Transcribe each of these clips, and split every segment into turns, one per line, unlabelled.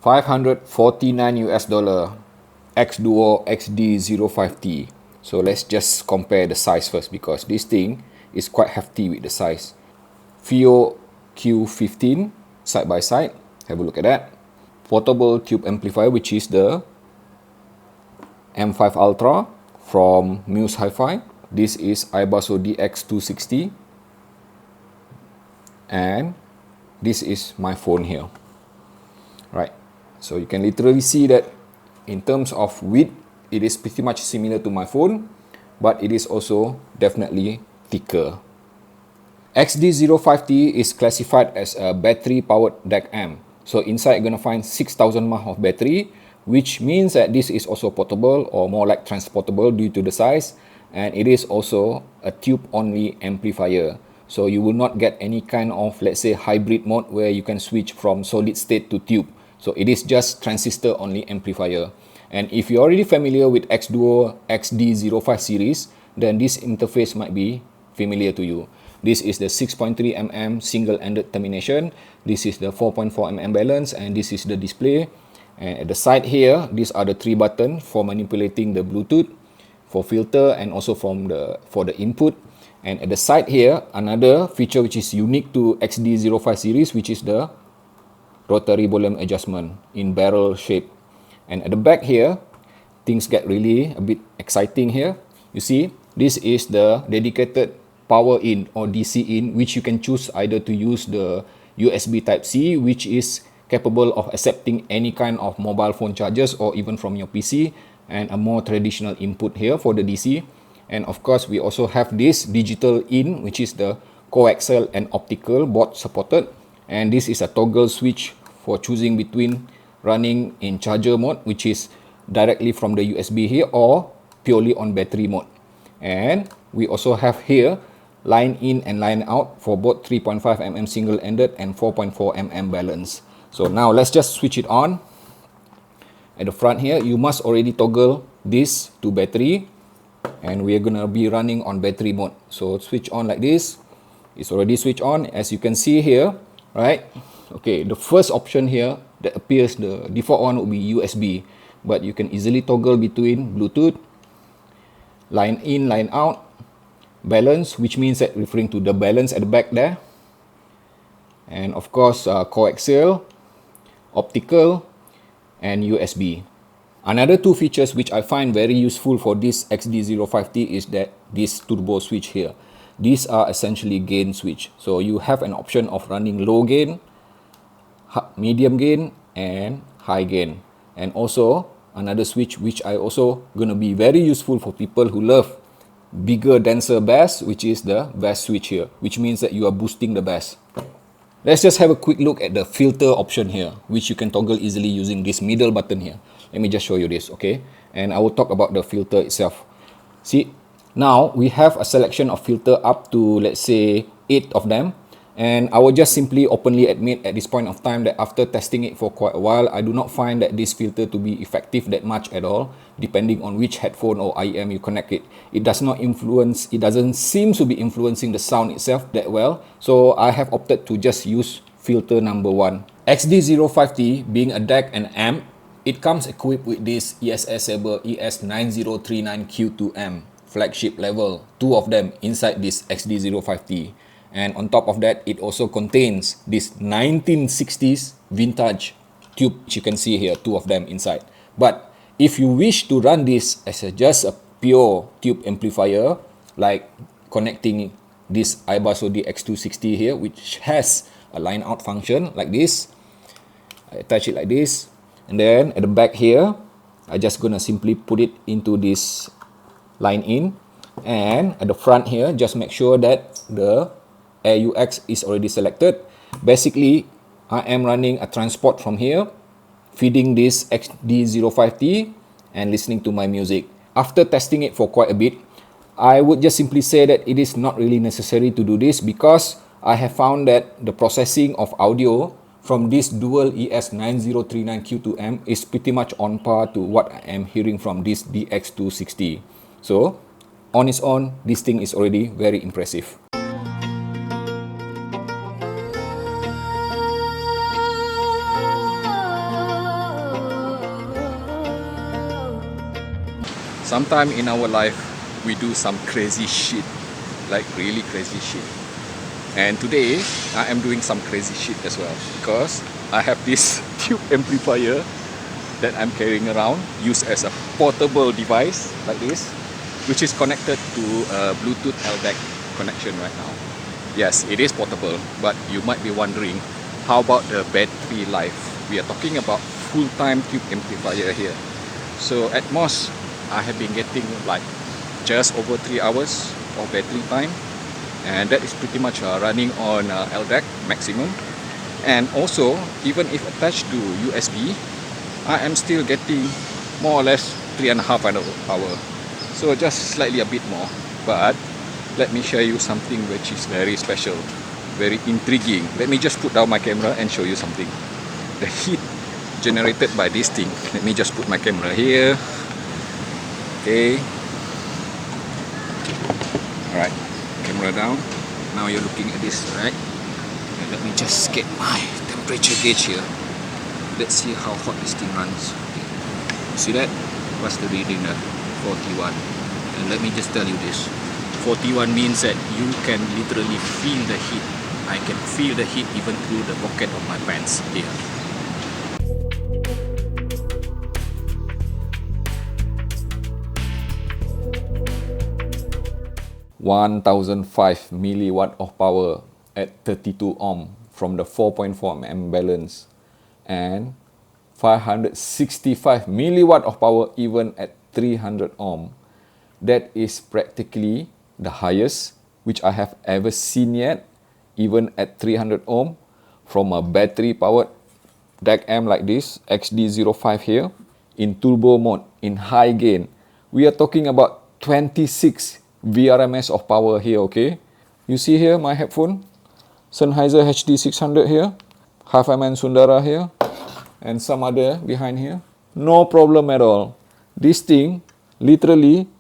$549 xDuoo XD05T. So let's just compare the size first, because this thing is quite hefty with the size. FIO Q15 side by side, have a look at that. Portable tube amplifier, which is the M5 Ultra from Muse Hi-Fi. This is iBasso DX260, and this is my phone here. Right, so you can literally see that in terms of width, it is pretty much similar to my phone, but it is also definitely thicker. XD05T is classified as a battery-powered DAC amp. So inside you're going to find 6,000 mAh of battery, which means that this is also portable, or more like transportable due to the size, and it is also a tube-only amplifier. So you will not get any kind of, let's say, hybrid mode where you can switch from solid state to tube. So it is just transistor-only amplifier. And if you're already familiar with xDuoo XD05 series, then this interface might be familiar to you. This is the 6.3 mm single-ended termination. This is the 4.4 mm balance, and this is the display. And at the side here, these are the 3 buttons for manipulating the Bluetooth, for filter, and also for the input. And at the side here, another feature which is unique to XD05 series, which is the rotary volume adjustment in barrel shape. And at the back here, things get really a bit exciting here. You see, this is the dedicated power in or DC in, which you can choose either to use the USB Type-C, which is capable of accepting any kind of mobile phone chargers or even from your PC, and a more traditional input here for the DC. And of course, we also have this digital in, which is the coaxial and optical both supported. And this is a toggle switch for choosing between running in charger mode, which is directly from the USB here, or purely on battery mode. And we also have here line in and line out for both 3.5 mm single-ended and 4.4 mm balance. So now let's just switch it on. At the front here, you must already toggle this to battery, and we are going to be running on battery mode. So switch on like this. It's already switched on, as you can see here, right? Okay, the first option here that appears, the default one will be USB, but you can easily toggle between Bluetooth, line in, line out, balance, which means that referring to the balance at the back there, and of course coaxial, optical, and USB. Another 2 features which I find very useful for this XD05T is that this turbo switch here. These are essentially gain switch. So you have an option of running low gain, medium gain, and high gain. And also another switch which I also gonna be very useful for people who love bigger, denser bass, which is the bass switch here, which means that you are boosting the bass. Let's just have a quick look at the filter option here, which you can toggle easily using this middle button here. Let me just show you this, okay? And I will talk about the filter itself. See, now we have a selection of filter up to, let's say, 8 of them. And I will just simply openly admit at this point of time that after testing it for quite a while, I do not find that this filter to be effective that much at all, depending on which headphone or IEM you connect it. It does not influence, it doesn't seem to be influencing the sound itself that well. So I have opted to just use filter number 1. XD05T being a DAC and amp, it comes equipped with this ESS Sabre ES9039Q2M flagship level, 2 of them inside this XD05T. And on top of that, it also contains this 1960s vintage tube, which you can see here, 2 of them inside. But if you wish to run this as just a pure tube amplifier, like connecting this iBasso DX260 here, which has a line out function like this, I attach it like this, and then at the back here, I just gonna simply put it into this line in, and at the front here, just make sure that the AUX is already selected. Basically, I am running a transport from here, feeding this XD05T and listening to my music. After testing it for quite a bit, I would just simply say that it is not really necessary to do this, because I have found that the processing of audio from this dual ES9039Q2M is pretty much on par to what I am hearing from this DX260. So, on its own, this thing is already very impressive. sometime in our life we do some crazy shit, like really crazy shit. And today I am doing some crazy shit as well, because I have this tube amplifier that I'm carrying around, used as a portable device like this, which is connected to a Bluetooth LDAC connection right now. Yes, it is portable, but you might be wondering, how about the battery life? We are talking about full-time tube amplifier here. So at most, I have been getting like just over 3 hours of battery time, and that is pretty much running on LDAC maximum. And also, even if attached to USB, I am still getting more or less 3.5 hours. So just slightly a bit more. But let me show you something which is very special, very intriguing. Let me just put down my camera and show you something. The heat generated by this thing. Let me just put my camera here. Okay. Alright, camera down. Now you're looking at this, right? And let me just get my temperature gauge here. Let's see how hot this thing runs. Okay. See that? What's the reading there? 41. And let me just tell you this. 41 means that you can literally feel the heat. I can feel the heat even through the pocket of my pants here. (1005 milliwatt of power at 32 ohm from the 4.4 mm balance, and 565 milliwatt of power even at 300 ohm. That is practically the highest which I have ever seen yet, even at 300 ohm, from a battery powered DAC M like this, XD05 here, in turbo mode, in high gain. We are talking about 26 VRMS of power here, okay? You see here my headphone, Sennheiser HD600 here, HiFiMan Sundara here, and some other behind here. No problem at all. This thing literally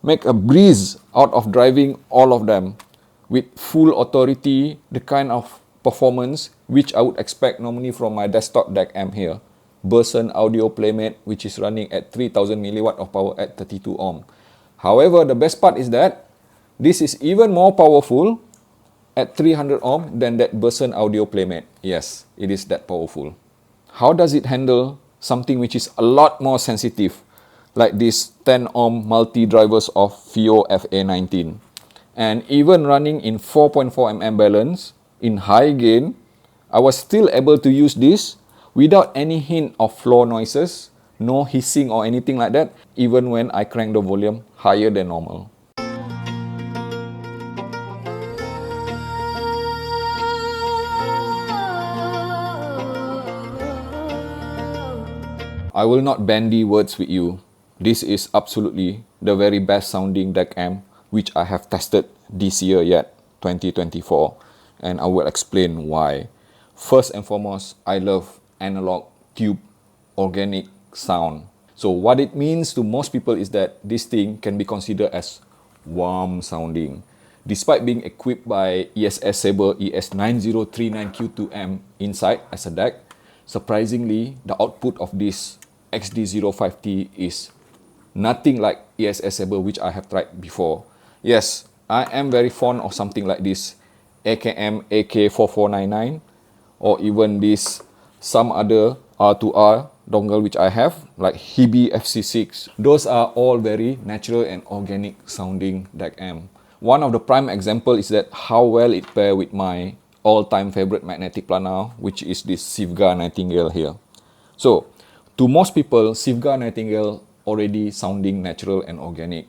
make a breeze out of driving all of them with full authority, the kind of performance which I would expect normally from my desktop DAC M here. Burson Audio Playmate, which is running at 3000 milliwatt of power at 32 ohm. However, the best part is that this is even more powerful at 300 ohm than that Burson Audio Playmate. Yes, it is that powerful. How does it handle something which is a lot more sensitive, like this 10 ohm multi-drivers of FIO FA19? And even running in 4.4 mm balance, in high gain, I was still able to use this without any hint of floor noises, no hissing or anything like that, even when I crank the volume higher than normal. I will not bandy words with you. This is absolutely the very best sounding DAC M which I have tested this year yet, 2024. And I will explain why. First and foremost, I love analog tube organic sound. So what it means to most people is that this thing can be considered as warm sounding. Despite being equipped by ESS Sabre ES9039Q2M inside as a DAC, surprisingly, the output of this XD05T is nothing like ESS Sabre which I have tried before. Yes, I am very fond of something like this AKM AK4499, or even this some other R2R dongle which I have, like Hebe FC6. Those are all very natural and organic sounding DAC M. One of the prime example is that how well it pairs with my all-time favorite magnetic planar, which is this Sivga Nightingale here. So, to most people, Sivga Nightingale already sounding natural and organic.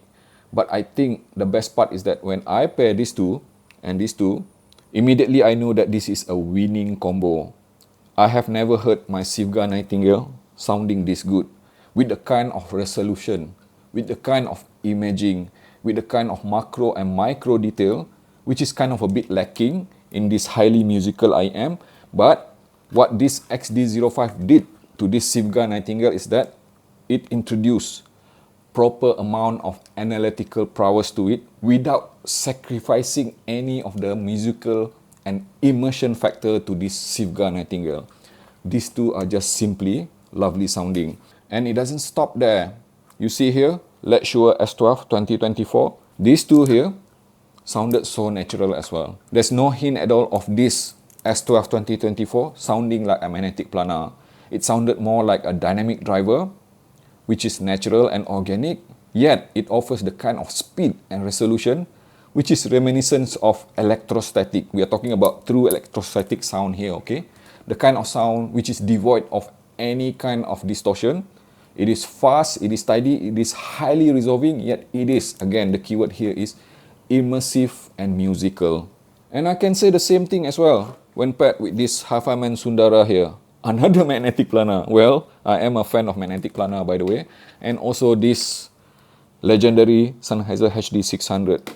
But I think the best part is that when I pair these two and these two, immediately I know that this is a winning combo. I have never heard my Sivga Nightingale sounding this good, with the kind of resolution, with the kind of imaging, with the kind of macro and micro detail, which is kind of a bit lacking in this highly musical IEM. But what this XD05 did to this Sivga Nightingale is that it introduced proper amount of analytical prowess to it without sacrificing any of the musical and immersion factor to this Sivga Nightingale. These two are just simply lovely sounding. And it doesn't stop there. You see here, Laowa S12 2024. These two here sounded so natural as well. There's no hint at all of this S12 2024 sounding like a magnetic planar. It sounded more like a dynamic driver, which is natural and organic, yet it offers the kind of speed and resolution which is reminiscent of electrostatic. We are talking about true electrostatic sound here, okay? The kind of sound which is devoid of any kind of distortion. It is fast, it is tidy, it is highly resolving, yet it is, again, the keyword here is immersive and musical. And I can say the same thing as well when paired with this FIFINE Sundara here. Another magnetic planar. Well, I am a fan of magnetic planar, by the way. And also this legendary Sennheiser HD600.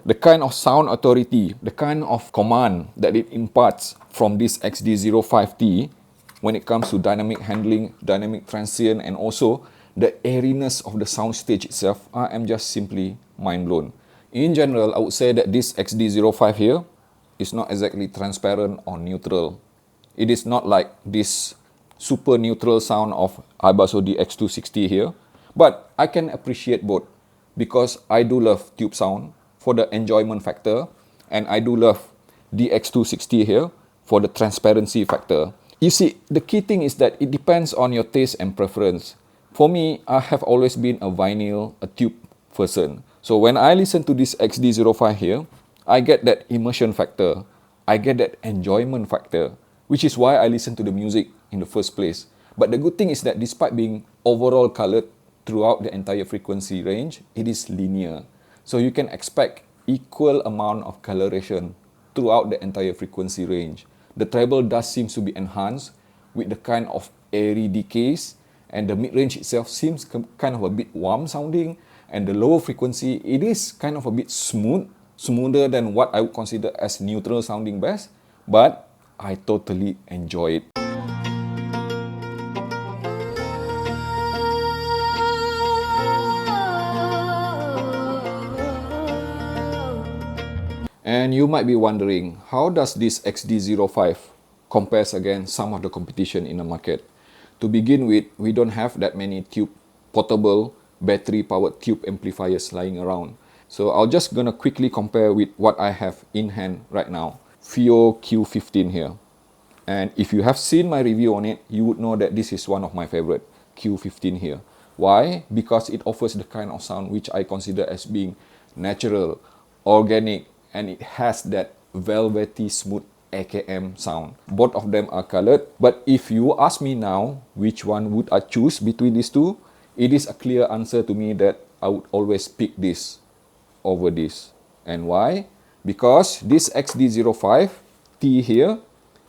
The kind of sound authority, the kind of command that it imparts from this XD05T when it comes to dynamic handling, dynamic transient, and also the airiness of the soundstage itself, I am just simply mind blown. In general, I would say that this XD05 here is not exactly transparent or neutral. It is not like this super neutral sound of Ibasodi X260 here, but I can appreciate both because I do love tube sound for the enjoyment factor, and I do love the X260 here for the transparency factor. You see, the key thing is that it depends on your taste and preference. For me, I have always been a vinyl, a tube person. So when I listen to this XD05 here, I get that immersion factor. I get that enjoyment factor, which is why I listen to the music in the first place. But the good thing is that despite being overall colored throughout the entire frequency range, it is linear. So you can expect equal amount of coloration throughout the entire frequency range. The treble does seem to be enhanced with the kind of airy decays, and the mid-range itself seems kind of a bit warm sounding, and the lower frequency, it is kind of a bit smoother than what I would consider as neutral sounding bass, but I totally enjoy it. And you might be wondering, how does this XD05 compares against some of the competition in the market? To begin with, we don't have that many portable battery-powered tube amplifiers lying around. So I'll just gonna quickly compare with what I have in hand right now. FIO Q15 here. And if you have seen my review on it, you would know that this is one of my favorite, Q15 here. Why? Because it offers the kind of sound which I consider as being natural, organic, and it has that velvety smooth AKM sound. Both of them are colored, but if you ask me now which one would I choose between these two, it is a clear answer to me that I would always pick this over this. And why? Because this XD05T here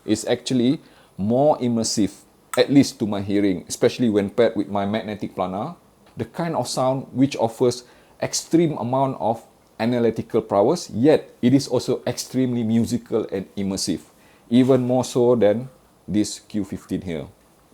is actually more immersive, at least to my hearing, especially when paired with my magnetic planar. The kind of sound which offers extreme amount of analytical prowess, yet it is also extremely musical and immersive, even more so than this Q15 here.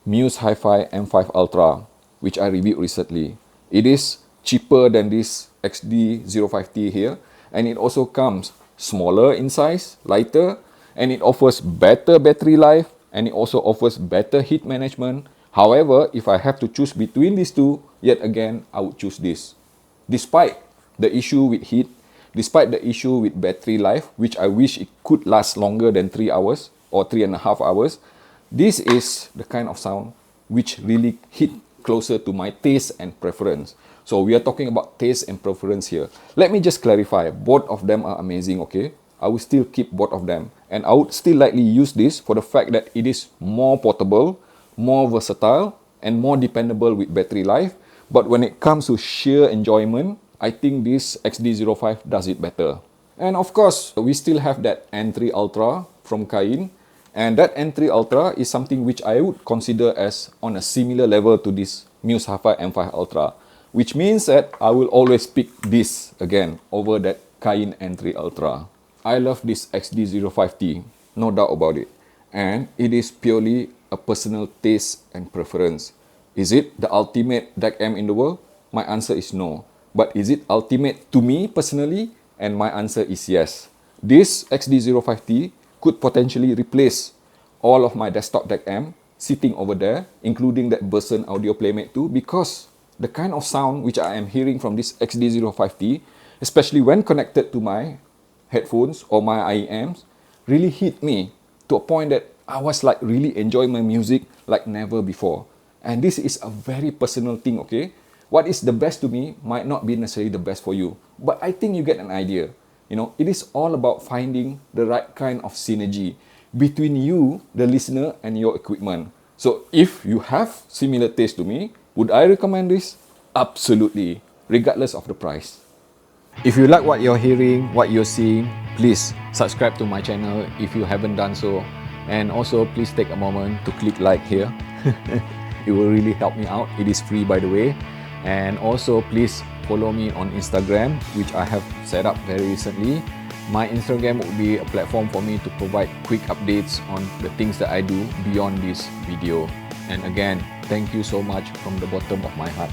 Muse Hi-Fi M5 Ultra, which I reviewed recently. It is cheaper than this XD05T here, and it also comes smaller in size, lighter, and it offers better battery life, and it also offers better heat management. However, if I have to choose between these two, yet again, I would choose this. Despite the issue with heat, despite the issue with battery life, which I wish it could last longer than 3 hours or 3.5 hours, this is the kind of sound which really hit closer to my taste and preference. So we are talking about taste and preference here. Let me just clarify, both of them are amazing, okay? I will still keep both of them, and I would still likely use this for the fact that it is more portable, more versatile, and more dependable with battery life. But when it comes to sheer enjoyment, I think this XD05 does it better. And of course, we still have that N3 Ultra from MKii, and that N3 Ultra is something which I would consider as on a similar level to this Muse Hi-Fi M5 Ultra, which means that I will always pick this again over that MKii N3 Ultra. I love this XD05T, no doubt about it, and it is purely a personal taste and preference. Is it the ultimate DAC M in the world? My answer is no. But is it ultimate to me personally? And my answer is yes. This XD05T could potentially replace all of my desktop DAC M sitting over there, including that Burson Audio Playmate 2, because the kind of sound which I am hearing from this XD05T, especially when connected to my headphones or my IEMs, really hit me to a point that I was like really enjoying my music like never before. And this is a very personal thing, okay? What is the best to me might not be necessarily the best for you, but I think you get an idea. You know, it is all about finding the right kind of synergy between you, the listener, and your equipment. So if you have similar taste to me, would I recommend this? Absolutely, regardless of the price. If you like what you're hearing, what you're seeing, please subscribe to my channel if you haven't done so. And also please take a moment to click like here. It will really help me out. It is free, by the way. And also please follow me on Instagram, which I have set up very recently. My Instagram will be a platform for me to provide quick updates on the things that I do beyond this video. And again, thank you so much from the bottom of my heart.